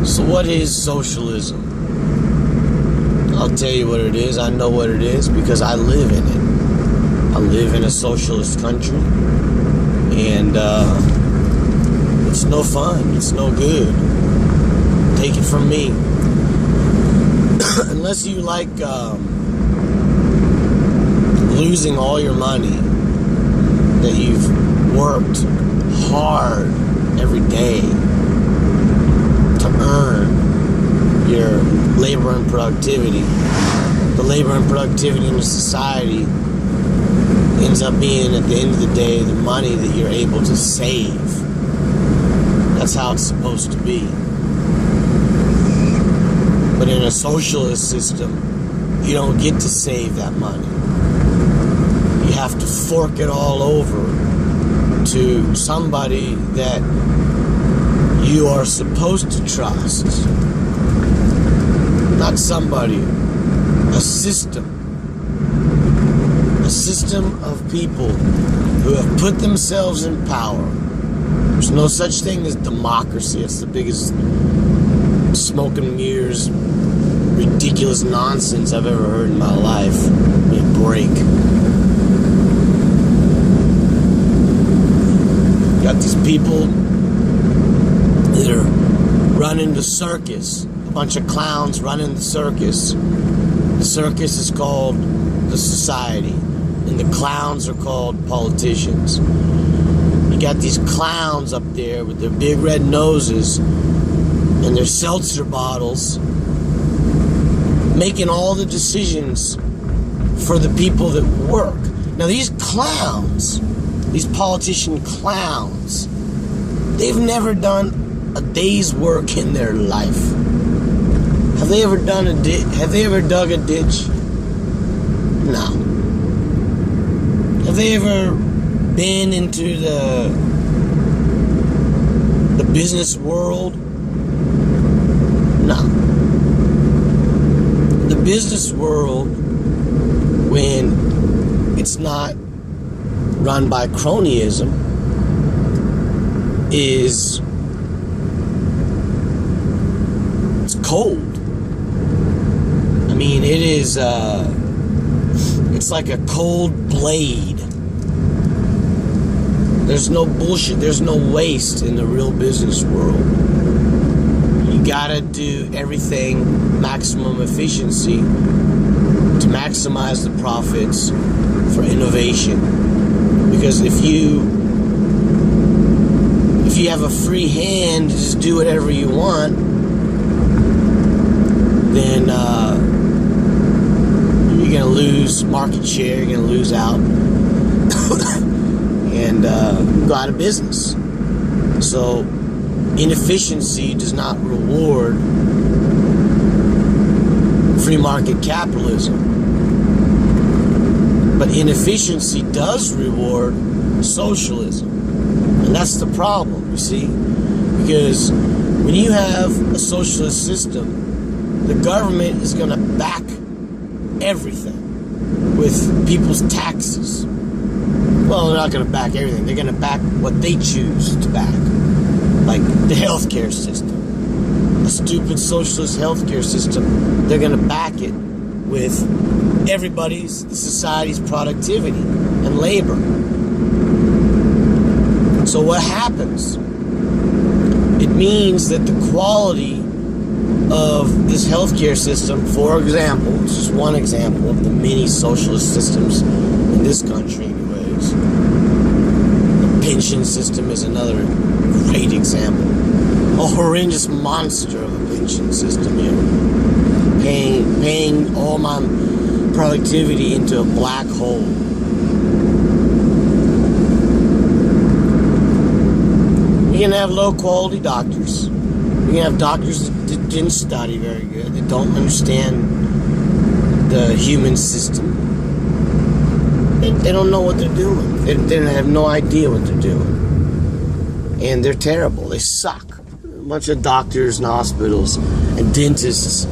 So what is socialism? I'll tell you what it is. I know what it is because I live in it. I live in a socialist country, and it's no fun. It's no good. Take it from me. Unless you like losing all your money that you've worked hard every day to earn your labor and productivity. The labor and productivity in the society ends up being, at the end of the day, the money that you're able to save. That's how it's supposed to be. But in a socialist system, you don't get to save that money. You have to fork it all over to somebody that you are supposed to trust. Not somebody, a system. A system of people who have put themselves in power. There's no such thing as democracy. It's the biggest smoke and mirrors, ridiculous nonsense I've ever heard in my life. Give me a break. Got these people that are running the circus. A bunch of clowns running the circus. The circus is called the society, and the clowns are called politicians. You got these clowns up there with their big red noses and their seltzer bottles, making all the decisions for the people that work. Now these clowns, these politician clowns, they've never done a day's work in their life. Have they ever done have they ever dug a ditch? No. Have they ever been into the business world? No. The business world, when it's not run by cronyism, it's cold. I mean, it is, it's like a cold blade. There's no bullshit, there's no waste in the real business world. You gotta do everything maximum efficiency to maximize the profits for innovation. Because if you have a free hand to just do whatever you want, then you're gonna lose market share, you're gonna lose out and go out of business. So inefficiency does not reward free market capitalism, but inefficiency does reward socialism. And that's the problem, you see, because when you have a socialist system, the government is going to back everything with people's taxes. Well, they're not going to back everything. They're going to back what they choose to back. Like the healthcare system. A stupid socialist healthcare system, they're going to back it with the society's productivity and labor. So what happens? It means that the quality of this healthcare system, for example, it's just one example of the many socialist systems in this country anyways. The pension system is another great example. A horrendous monster of a pension system here. Paying all my productivity into a black hole. You're going to have low quality doctors. You're going to have doctors that didn't study very good, that don't understand the human system. They don't know what they're doing. They have no idea what they're doing. And they're terrible. They suck. A bunch of doctors and hospitals and dentists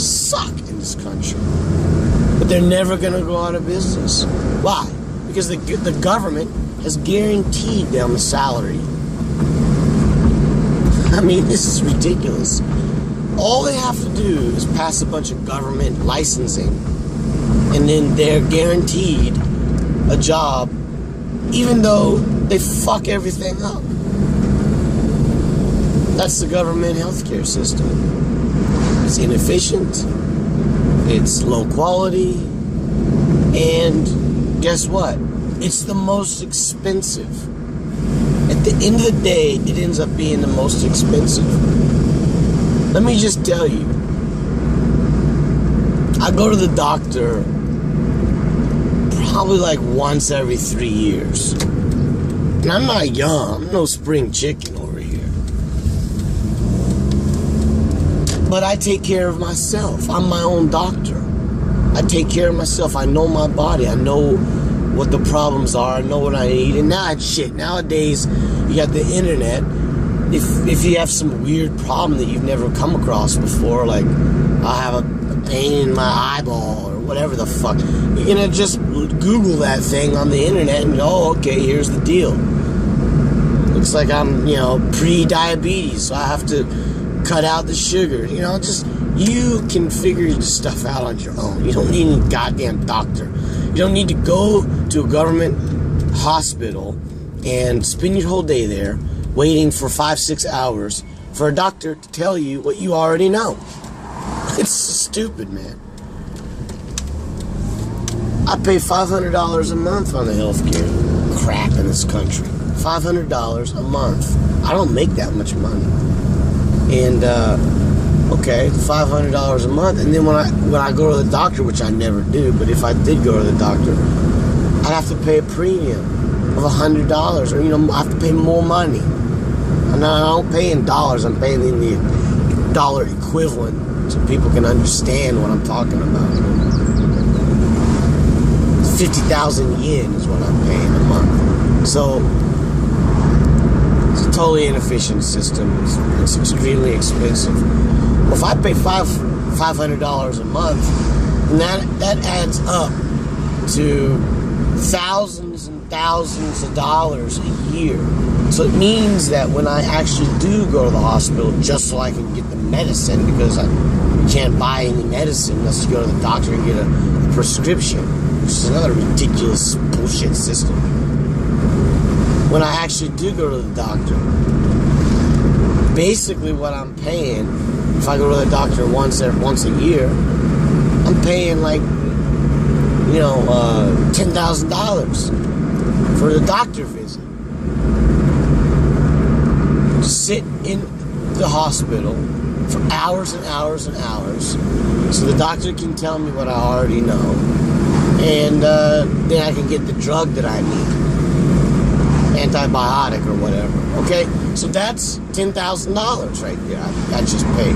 suck in this country. But they're never going to go out of business. Why? Because the government has guaranteed them a salary. I mean, this is ridiculous. All they have to do is pass a bunch of government licensing, and then they're guaranteed a job, even though they fuck everything up. That's the government healthcare system. It's inefficient, it's low quality, and guess what? It's the most expensive. At the end of the day, it ends up being the most expensive. Let me just tell you, I go to the doctor probably like once every 3 years. And I'm not young, I'm no spring chicken over here. But I take care of myself. I'm my own doctor. I take care of myself. I know my body. I know what the problems are. I know what I need. And now, nowadays, you got the internet. If you have some weird problem that you've never come across before, like I have a pain in my eyeball or whatever the fuck, you're gonna just Google that thing on the internet and oh, okay, here's the deal. Looks like I'm, pre-diabetes, so I have to cut out the sugar. Just you can figure this stuff out on your own. You don't need any goddamn doctor. You don't need to go to a government hospital and spend your whole day there waiting for 5-6 hours for a doctor to tell you what you already know. It's stupid, man. I pay $500 a month on the healthcare crap in this country. $500 a month. I don't make that much money. And okay, $500 a month, and then when I go to the doctor, which I never do, but if I did go to the doctor, I'd have to pay a premium of $100, or I have to pay more money. And I don't pay in dollars, I'm paying in the dollar equivalent, so people can understand what I'm talking about. 50,000 yen is what I'm paying a month. So it's a totally inefficient system. It's extremely expensive. Well, if I pay $500 a month, then that adds up to thousands and thousands of dollars a year. So it means that when I actually do go to the hospital just so I can get the medicine, because I can't buy any medicine unless you go to the doctor and get a prescription, which is another ridiculous bullshit system. When I actually do go to the doctor, basically what I'm paying, if I go to the doctor once a year, I'm paying like, $10,000 for the doctor visit. To sit in the hospital for hours and hours and hours, so the doctor can tell me what I already know, and then I can get the drug that I need, antibiotic or whatever. Okay, so that's $10,000 right there. I just paid.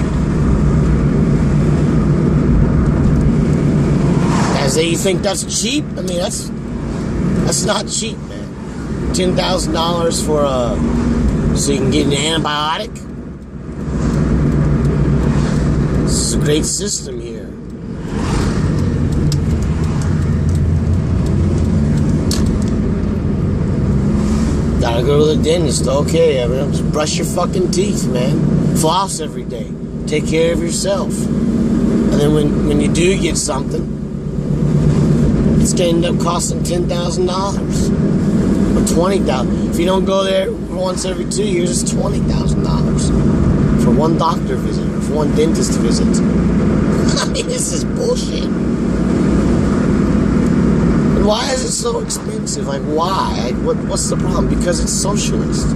As you think that's cheap? I mean, that's not cheap, man. $10,000 for so you can get an antibiotic. This is a great system here. Gotta go to the dentist. Okay, just brush your fucking teeth, man. Floss every day. Take care of yourself. And then when you do get something, it's gonna end up costing $10,000 or $20,000. If you don't go there once every 2 years, it's $20,000 for one doctor visit or for one dentist visit. I mean, this is bullshit. And why is it so expensive? Like, why? What's the problem? Because it's socialist.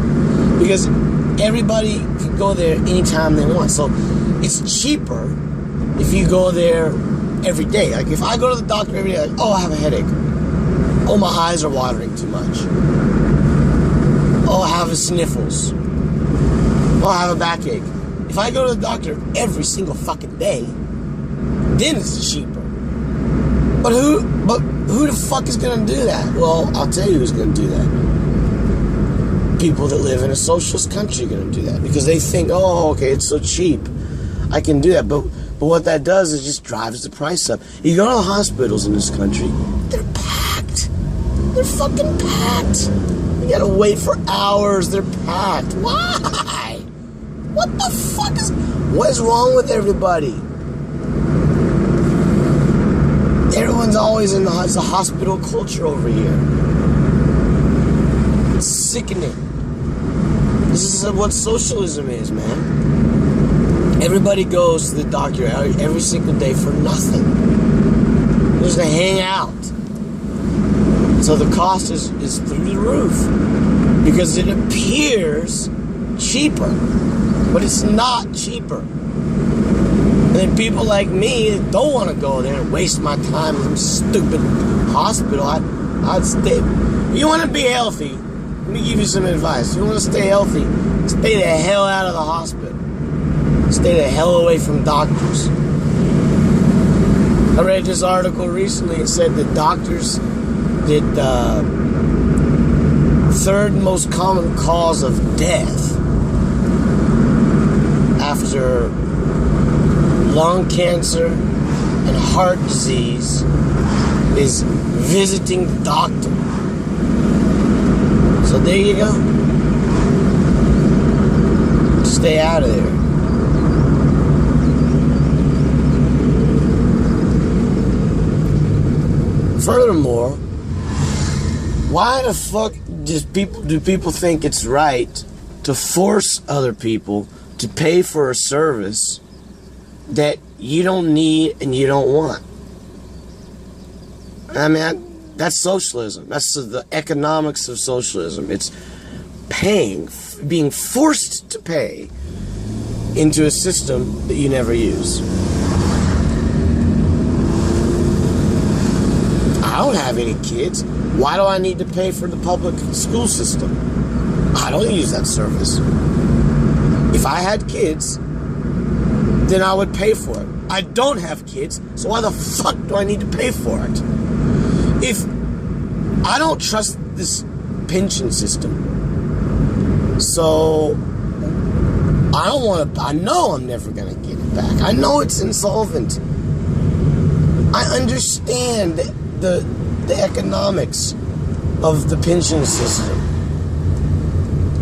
Because everybody can go there anytime they want. So it's cheaper if you go there every day. Like, if I go to the doctor every day, like, oh, I have a headache. Oh, my eyes are watering too much. Oh, I have sniffles. Oh, I have a backache. If I go to the doctor every single fucking day, then it's cheaper. But who the fuck is gonna do that? Well, I'll tell you who's gonna do that. People that live in a socialist country are gonna do that because they think, oh, okay, it's so cheap, I can do that. But what that does is just drives the price up. You go to the hospitals in this country, they're packed. They're fucking packed. You gotta wait for hours. They're packed. Why? What the fuck what is wrong with everybody? Everyone's always in the hospital culture over here. It's sickening. This is what socialism is, man. Everybody goes to the doctor every single day for nothing. Just to hang out. So the cost is through the roof. Because it appears cheaper. But it's not cheaper. And then people like me that don't want to go there and waste my time in some stupid hospital. I'd stay. If you want to be healthy, let me give you some advice. If you want to stay healthy, stay the hell out of the hospital. Stay the hell away from doctors. I read this article recently. It said that doctors did third most common cause of death after lung cancer and heart disease is visiting the doctor. So there you go. Stay out of there. Furthermore, why the fuck do people think it's right to force other people to pay for a service that you don't need and you don't want? I mean, that's socialism. That's the economics of socialism. It's paying, being forced to pay into a system that you never use. I don't have any kids. Why do I need to pay for the public school system? I don't use that service. If I had kids, then I would pay for it. I don't have kids, so why the fuck do I need to pay for it? If I don't trust this pension system, so I don't want to, I know I'm never going to get it back. I know it's insolvent. I understand the economics of the pension system.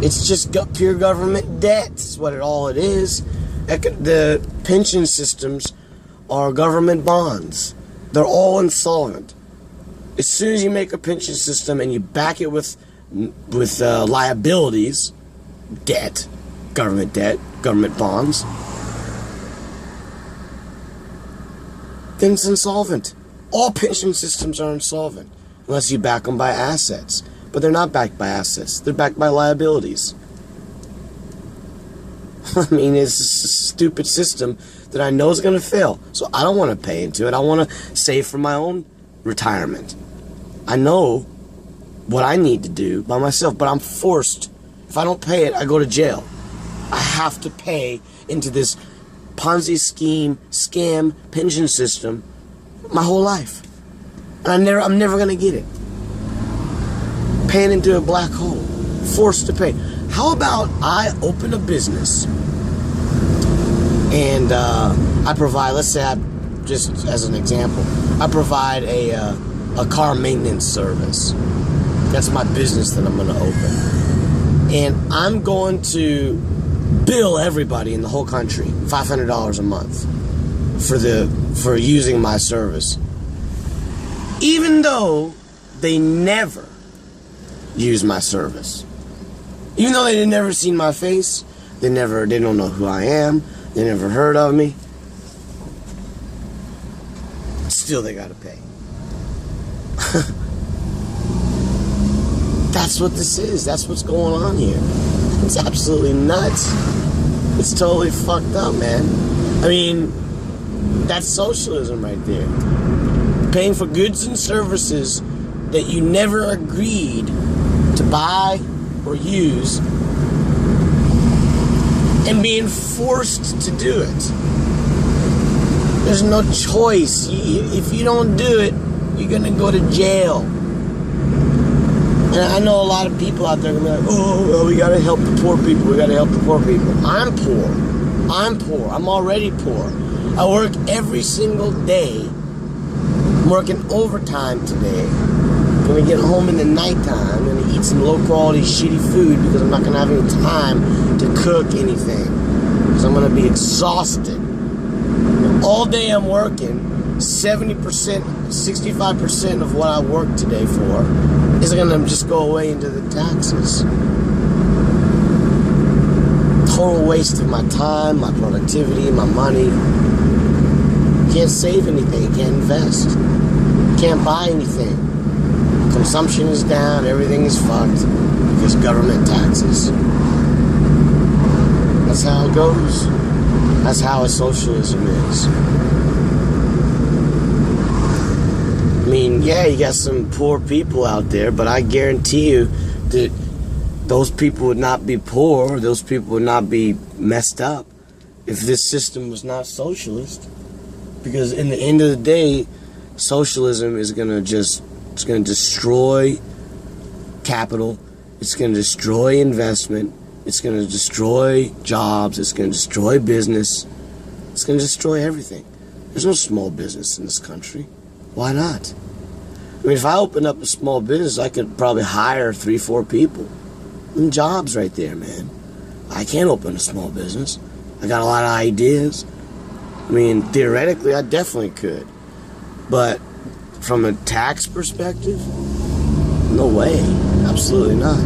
It's just pure government debt. Is what all it is. The pension systems are government bonds. They're all insolvent. As soon as you make a pension system and you back it with liabilities, debt, government bonds, then it's insolvent. All pension systems are insolvent unless you back them by assets. But they're not backed by assets. They're backed by liabilities. I mean, it's a stupid system that I know is going to fail. So I don't want to pay into it. I want to save for my own retirement. I know what I need to do by myself, but I'm forced. If I don't pay it, I go to jail. I have to pay into this Ponzi scheme, scam, pension system my whole life. And I'm never going to get it. Paying into a black hole. Forced to pay. How about I open a business and I provide, let's say, just as an example, I provide a car maintenance service. That's my business that I'm going to open. And I'm going to bill everybody in the whole country $500 a month for using my service. Even though they never use my service. Even though they've never seen my face, they don't know who I am, they never heard of me. Still they gotta pay. That's what this is. That's what's going on here. It's absolutely nuts. It's totally fucked up, man. I mean, that's socialism right there. Paying for goods and services that you never agreed to buy or use, and being forced to do it. There's no choice. If you don't do it, you're gonna go to jail. And I know a lot of people out there are gonna be like, oh, well, we gotta help the poor people. We gotta help the poor people. I'm poor. I'm already poor. I work every single day. I'm working overtime today. I'm gonna get home in the nighttime. I'm gonna eat some low quality shitty food because I'm not gonna have any time to cook anything. Because I'm going to be exhausted. All day I'm working. 70%, 65% of what I worked today for is going to just go away into the taxes. Total waste of my time, my productivity, my money. Can't save anything, can't invest, can't buy anything. Consumption is down, everything is fucked because government taxes. That's how it goes. That's how a socialism is. I mean, yeah, you got some poor people out there, but I guarantee you that those people would not be poor, those people would not be messed up if this system was not socialist. Because in the end of the day, socialism is it's gonna destroy capital, it's gonna destroy investment, it's gonna destroy jobs, it's gonna destroy business, it's gonna destroy everything. There's no small business in this country. Why not? I mean, if I opened up a small business, I could probably hire 3-4 people. And jobs right there, man. I can't open a small business. I got a lot of ideas. I mean, theoretically, I definitely could. But from a tax perspective, no way. Absolutely not.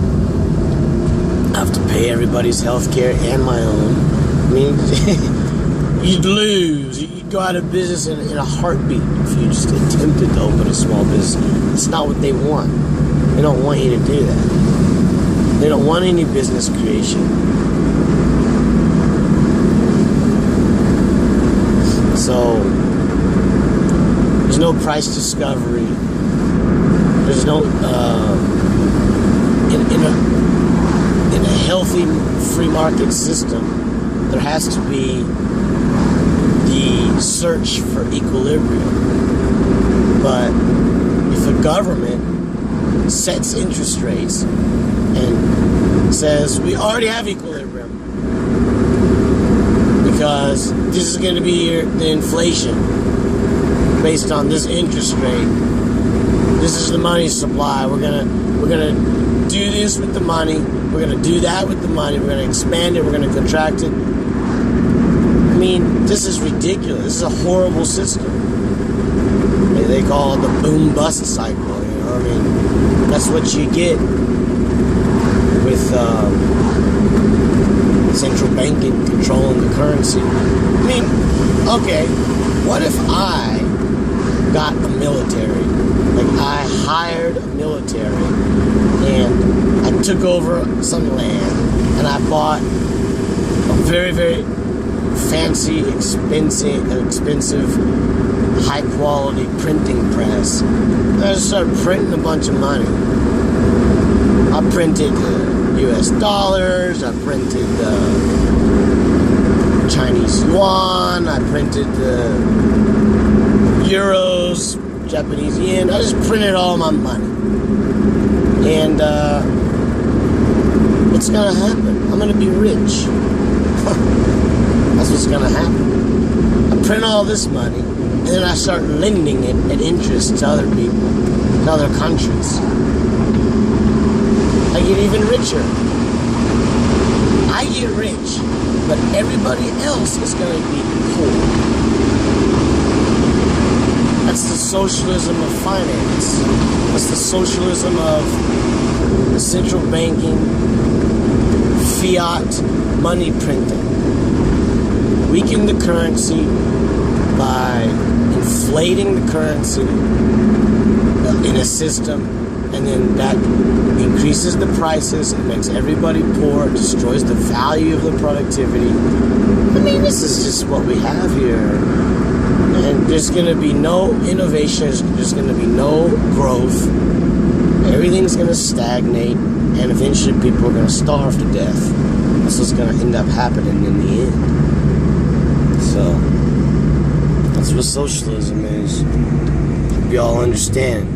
I have to pay everybody's health care and my own. I mean, you'd lose. You'd go out of business in a heartbeat if you just attempted to open a small business. It's not what they want. They don't want you to do that. They don't want any business creation. So, there's no price discovery. There's no, in a healthy free market system, there has to be the search for equilibrium. But if a government sets interest rates and says, we already have equilibrium, because this is going to be the inflation based on this interest rate. This is the money supply. We're gonna do this with the money. We're gonna do that with the money. We're gonna expand it. We're gonna contract it. I mean, this is ridiculous. This is a horrible system. They call it the boom-bust cycle. You know, I mean, that's what you get with central banking controlling the currency. I mean, okay, what if I got a military? Like, I hired a military and I took over some land and I bought a very, very fancy, expensive, high-quality printing press. And I just started printing a bunch of money. I printed US dollars, I printed Chinese yuan, I printed euros, Japanese yen. I just printed all my money. And it's gonna happen. I'm gonna be rich. That's what's gonna happen. I print all this money, and then I start lending it at interest to other people, to other countries. I get even richer. I get rich, but everybody else is going to be poor. That's the socialism of finance. That's the socialism of the central banking, fiat money printing. Weaken the currency by inflating the currency in a system, and then that increases the prices, it makes everybody poor, it destroys the value of the productivity. I mean, this is just what we have here. And there's going to be no innovation, there's going to be no growth. Everything's going to stagnate, and eventually people are going to starve to death. That's what's going to end up happening in the end. So, that's what socialism is. Hope you all understand.